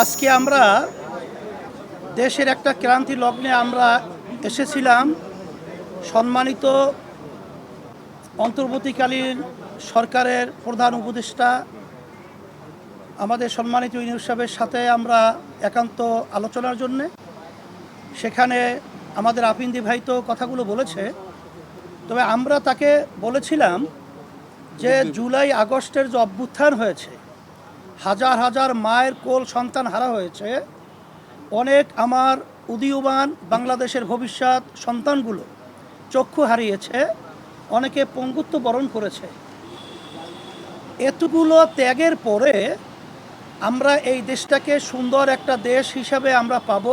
আজকে আমরা দেশের একটা ক্রান্তি লগ্নে আমরা এসেছিলাম। সম্মানিত অন্তর্বর্তীকালীন সরকারের প্রধান উপদেষ্টা আমাদের সম্মানিত ইউনূস সাহেবের সাথে আমরা একান্ত আলোচনার জন্যে। সেখানে আমাদের আফিন্দি ভাই তো কথাগুলো বলেছে, তবে আমরা তাকে বলেছিলাম যে জুলাই আগস্টের যে অভ্যুত্থান হয়েছে, হাজার হাজার মায়ের কোল সন্তান হারা হয়েছে, অনেক আমার উদীয়মান বাংলাদেশের ভবিষ্যৎ সন্তানগুলো চক্ষু হারিয়েছে, অনেকে পঙ্গুত্ব বরণ করেছে। এতগুলো ত্যাগের পরে আমরা এই দেশটাকে সুন্দর একটা দেশ হিসাবে আমরা পাব।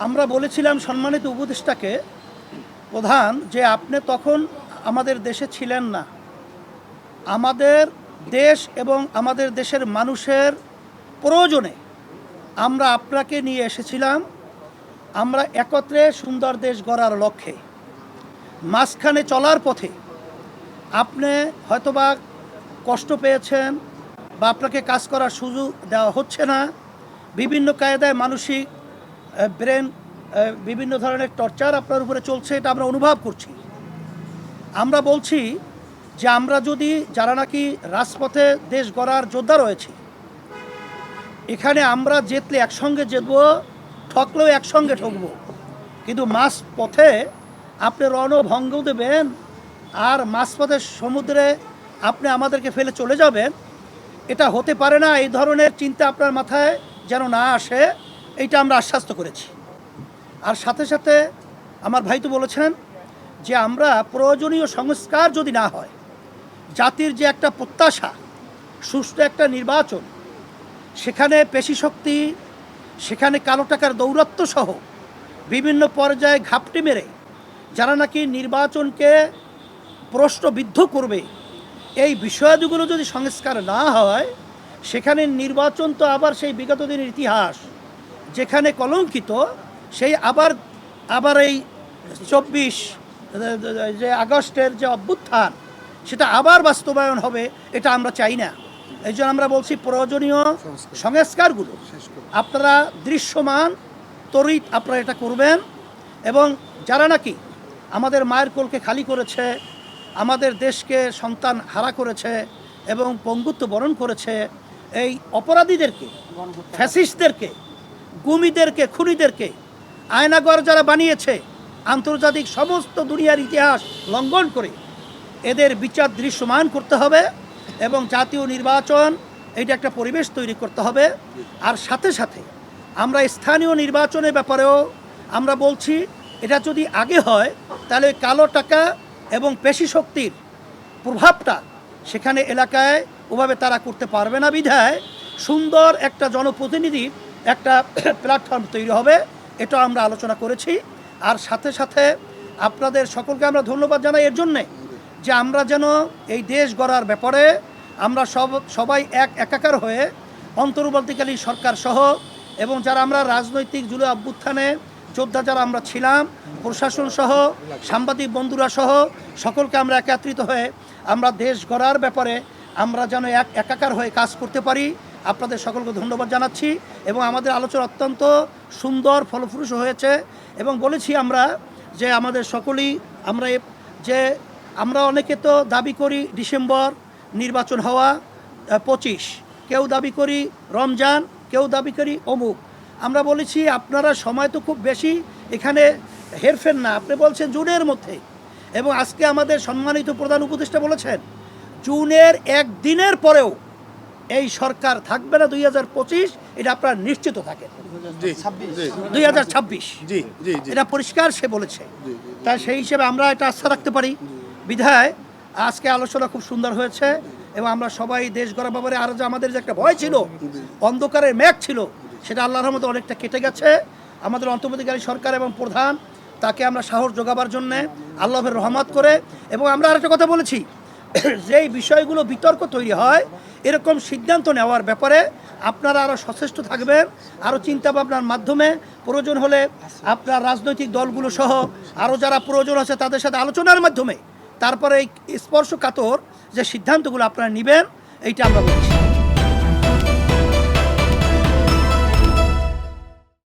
আমরা বলেছিলাম সম্মানিত উপদেষ্টাকে প্রধান যে আপনি তখন আমাদের দেশে ছিলেন না। আমাদের দেশ এবং আমাদের দেশের মানুষের প্রয়োজনে আমরা আপনাকে নিয়ে এসেছিলাম। আমরা একত্রে সুন্দর দেশ গড়ার লক্ষ্যে মাঝখানে চলার পথে আপনি হয়তোবা কষ্ট পেয়েছেন বা আপনাকে কাজ করার সুযোগ দেওয়া হচ্ছে না, বিভিন্ন কায়দায় মানসিক ব্রেন বিভিন্ন ধরনের টর্চার আপনার উপরে চলছে, এটা আমরা অনুভব করছি। আমরা বলছি যে আমরা যদি যারা নাকি রাজপথে দেশ গড়ার যোদ্ধা রয়েছে, এখানে আমরা জিতলে একসঙ্গে জিতব, ঠকলেও একসঙ্গে ঠকব, কিন্তু মাঝ পথে আপনি রণভঙ্গ দেবেন আর মাঝপথের সমুদ্রে আপনি আমাদেরকে ফেলে চলে যাবেন, এটা হতে পারে না। এই ধরনের চিন্তা আপনার মাথায় যেন না আসে, এইটা আমরা আশ্বস্ত করেছি। আর সাথে সাথে আমার ভাই তো বলেছেন যে আমরা প্রয়োজনীয় সংস্কার যদি না হয়, জাতির যে একটা প্রত্যাশা সুষ্ঠু একটা নির্বাচন, সেখানে পেশিশক্তি, সেখানে কালো টাকার দৌরাত্ম্য সহ বিভিন্ন পর্যায়ে ঘাপটি মেরে যারা নাকি নির্বাচনকে প্রশ্নবিদ্ধ করবে, এই বিষয়গুলো যদি সংস্কার না হয়, সেখানে নির্বাচন তো আবার সেই বিগত দিনের ইতিহাস যেখানে কলঙ্কিত, সেই আবার এই 24 যে আগস্টের যে অভ্যুত্থান, সেটা আবার বাস্তবায়ন হবে, এটা আমরা চাই না। এই জন্য আমরা বলছি প্রয়োজনীয় সংস্কারগুলো আপনারা দৃশ্যমান তড়িৎ আপনারা এটা করবেন। এবং যারা নাকি আমাদের মায়ের কোলকে খালি করেছে, আমাদের দেশকে সন্তান হারা করেছে এবং পঙ্গুত্ব বরণ করেছে, এই অপরাধীদেরকে, ফ্যাসিস্টদেরকে, গুমিদেরকে, খুনিদেরকে আয়নাঘর যারা বানিয়েছে, আন্তর্জাতিক সমস্ত দুনিয়ার ইতিহাস লঙ্ঘন করে এদের বিচার দৃশ্যমান করতে হবে এবং জাতীয় নির্বাচন এইটা একটা পরিবেশ তৈরি করতে হবে। আর সাথে সাথে আমরা স্থানীয় নির্বাচনের ব্যাপারেও আমরা বলছি, এটা যদি আগে হয় তাহলে কালো টাকা এবং পেশিশক্তির প্রভাবটা সেখানে এলাকায় ওভাবে তারা করতে পারবে না, বিধায় সুন্দর একটা জনপ্রতিনিধির একটা প্ল্যাটফর্ম তৈরি হবে, এটা আমরা আলোচনা করেছি। আর সাথে সাথে আপনাদের সকলকে আমরা ধন্যবাদ জানাই এর জন্যে যে আমরা যেন এই দেশ গড়ার ব্যাপারে আমরা সবাই একাকার হয়ে অন্তর্বর্তীকালীন সরকার সহ এবং যারা আমরা রাজনৈতিক জুলাই অভ্যুত্থানে যোদ্ধা যারা আমরা ছিলাম, প্রশাসন সহ সাংবাদিক বন্ধুরা সহ সকলকে আমরা একত্রিত হয়ে আমরা দেশ গড়ার ব্যাপারে আমরা যেন একাকার হয়ে কাজ করতে পারি। আপনাদের সকলকে ধন্যবাদ জানাচ্ছি এবং আমাদের আলোচনা অত্যন্ত সুন্দর ফলপ্রসূ হয়েছে। এবং বলেছি আমরা যে আমাদের সকলেই আমরা অনেকে তো দাবি করি ডিসেম্বর নির্বাচন হওয়া, 25, কেউ দাবি করি রমজান, কেউ দাবি করি অমুক। আমরা বলেছি আপনারা সময় তো খুব বেশি এখানে হেরফের না, আপনি বলছেন জুনের মধ্যে। এবং আজকে আমাদের সম্মানিত প্রধান উপদেষ্টা বলেছেন জুনের একদিনের পরেও এই সরকার থাকবে না 2025, এটা আপনারা নিশ্চিত থাকেন। 2026 এটা পরিষ্কার সে বলেছে। তাই সেই হিসেবে আমরা এটা আস্থা রাখতে পারি, বিধায় আজকে আলোচনা খুব সুন্দর হয়েছে এবং আমরা সবাই দেশ গড়ার ব্যাপারে আরও যে আমাদের যে একটা ভয় ছিল, অন্ধকারের মেঘ ছিল, সেটা আল্লাহর রহমতে অনেকটা কেটে গেছে। আমাদের অন্তর্বর্তীকালীন সরকার এবং প্রধান তাকে আমরা সাহস যোগাবার জন্যে আল্লাহের রহমত করে। এবং আমরা আরেকটা কথা বলেছি, যেই বিষয়গুলো বিতর্ক তৈরি হয়, এরকম সিদ্ধান্ত নেওয়ার ব্যাপারে আপনারা আরও সচেষ্ট থাকবেন, আরও চিন্তাভাবনার মাধ্যমে প্রয়োজন হলে আপনার রাজনৈতিক দলগুলো সহ আরও যারা প্রয়োজন আছে তাদের সাথে আলোচনার মাধ্যমে তারপরে এই স্পর্শকাতর যে সিদ্ধান্তগুলো আপনারা নেবেন, এইটা আমরা বলছি।